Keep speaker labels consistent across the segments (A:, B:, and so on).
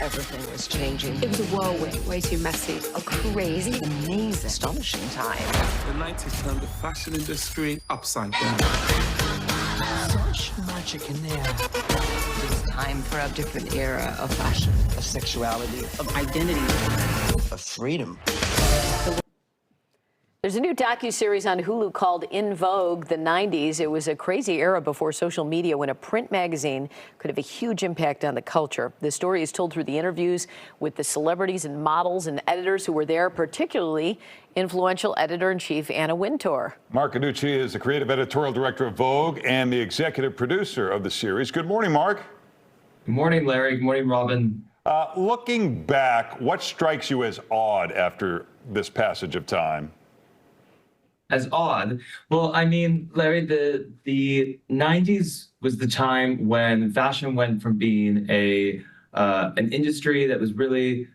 A: Everything was changing.
B: It was a whirlwind, way too messy.
A: A crazy, amazing, astonishing time.
C: The 90s turned the fashion industry upside down.
D: Such magic in there.
A: It was time for a different era of fashion, of sexuality, of identity, of freedom.
E: There's a new docuseries on Hulu called In Vogue, the 90s. It was a crazy era before social media when a print magazine could have a huge impact on the culture. The story is told through the interviews with the celebrities and models and editors who were there, particularly influential editor-in-chief Anna Wintour.
F: Mark Annucci is the creative editorial director of Vogue and the executive producer of the series. Good morning, Mark.
G: Good morning, Larry. Good morning, Robin.
F: Looking back, what strikes you as odd after this passage of time?
G: As odd? Well, I mean, Larry, the 90s was the time when fashion went from being an industry that was really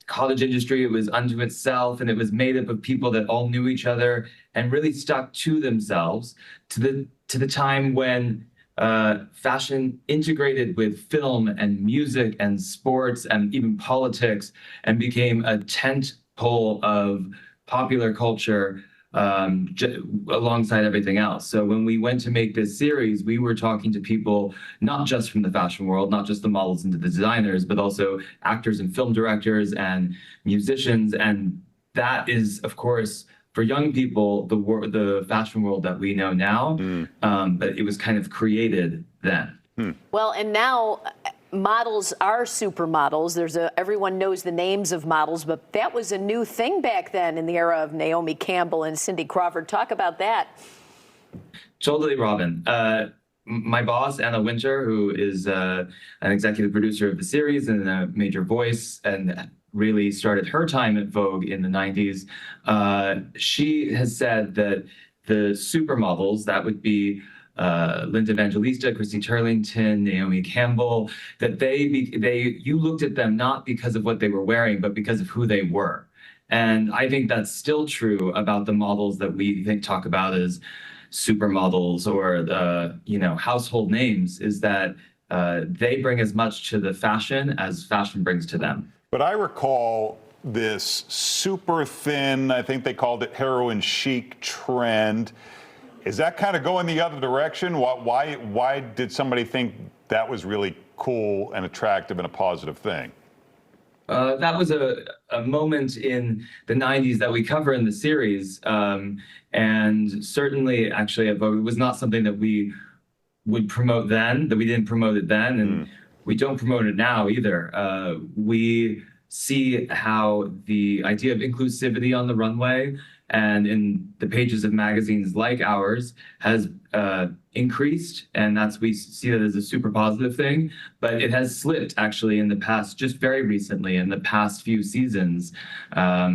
G: cottage industry. It was unto itself, and it was made up of people that all knew each other and really stuck to themselves, to the time when fashion integrated with film and music and sports and even politics and became a tent pole of popular culture alongside everything else. So when we went to make this series, we were talking to people not just from the fashion world, not just the models and the designers, but also actors and film directors and musicians. And that is, of course, for young people, the fashion world that we know now, but it was kind of created then.
E: Well, and now models are supermodels. Everyone knows the names of models, but that was a new thing back then in the era of Naomi Campbell and Cindy Crawford. Talk about that.
G: Totally, Robin. My boss, Anna Wintour, who is an executive producer of the series and a major voice and really started her time at Vogue in the 90s, she has said that the supermodels, that would be Linda Evangelista, Christy Turlington, Naomi Campbell, that you looked at them not because of what they were wearing, but because of who they were. And I think that's still true about the models that we talk about as supermodels or the household names, is that they bring as much to the fashion as fashion brings to them.
F: But I recall this super thin, I think they called it heroin chic trend. Is that kind of going the other direction? Why did somebody think that was really cool and attractive and a positive thing?
G: That was a moment in the 90s that we cover in the series. And certainly, actually, it was not something that we would promote then, that we didn't promote it then. And we don't promote it now either. We see how the idea of inclusivity on the runway and in the pages of magazines like ours has increased, and we see that as a super positive thing. But it has slipped actually in the past, just very recently, in the past few seasons.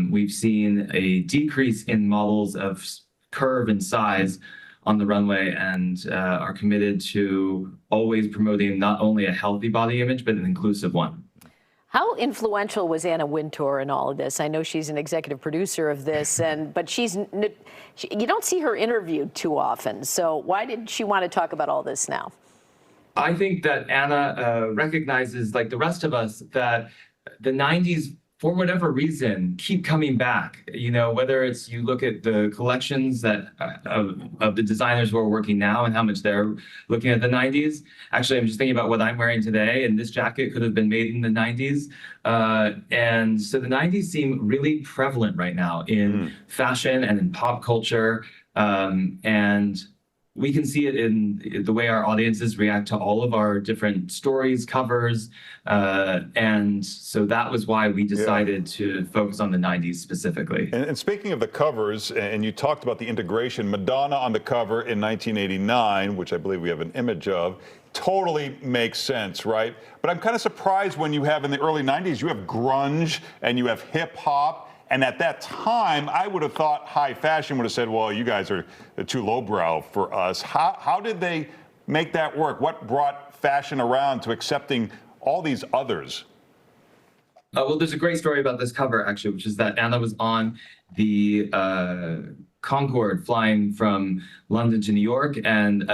G: We've seen a decrease in models of curve and size on the runway, and are committed to always promoting not only a healthy body image, but an inclusive one.
E: How influential was Anna Wintour in all of this? I know she's an executive producer of this, but you don't see her interviewed too often. So why did she want to talk about all this now?
G: I think that Anna recognizes, like the rest of us, that the 90s, for whatever reason, keep coming back. Whether it's you look at the collections that of the designers who are working now and how much they're looking at the 90s. Actually, I'm just thinking about what I'm wearing today, and this jacket could have been made in the 90s. And so the 90s seem really prevalent right now in fashion and in pop culture. And we can see it in the way our audiences react to all of our different stories, covers. And so that was why we decided to focus on the 90s specifically.
F: And speaking of the covers, and you talked about the integration, Madonna on the cover in 1989, which I believe we have an image of, totally makes sense, right? But I'm kind of surprised when you have in the early 90s, you have grunge and you have hip hop. And at that time, I would have thought high fashion would have said, well, you guys are too lowbrow for us. How did they make that work? What brought fashion around to accepting all these others?
G: Well, there's a great story about this cover, actually, which is that Anna was on the Concorde flying from London to New York, and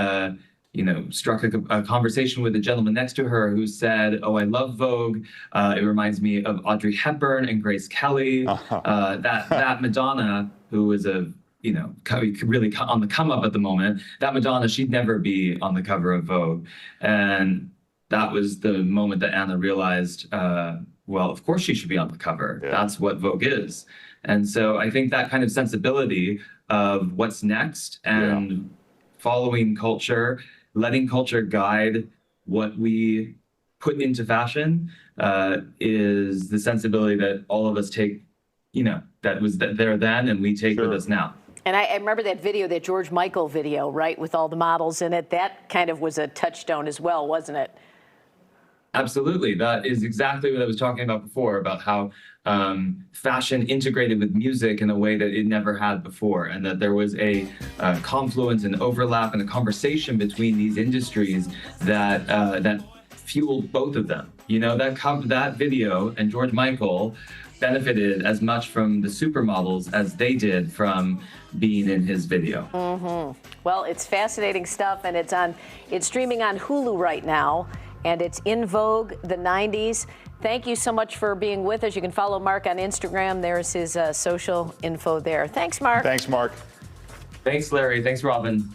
G: struck a conversation with a gentleman next to her who said, "Oh, I love Vogue. It reminds me of Audrey Hepburn and Grace Kelly." That Madonna, who is really on the come up at the moment, that Madonna, she'd never be on the cover of Vogue. And that was the moment that Anna realized, well, of course she should be on the cover. Yeah. That's what Vogue is. And so I think that kind of sensibility of what's next and following culture, letting culture guide what we put into fashion is the sensibility that all of us take, that was there then and we take with us now.
E: And I remember that video, that George Michael video, right, with all the models in it. That kind of was a touchstone as well, wasn't it?
G: Absolutely. That is exactly what I was talking about before, about how fashion integrated with music in a way that it never had before, and that there was a confluence and overlap and a conversation between these industries that fueled both of them. That video and George Michael benefited as much from the supermodels as they did from being in his video.
E: Well, it's fascinating stuff, and it's streaming on Hulu right now. And it's In Vogue, the 90s. Thank you so much for being with us. You can follow Mark on Instagram. There's his social info there. Thanks, Mark.
F: Thanks, Mark.
G: Thanks, Larry. Thanks, Robin.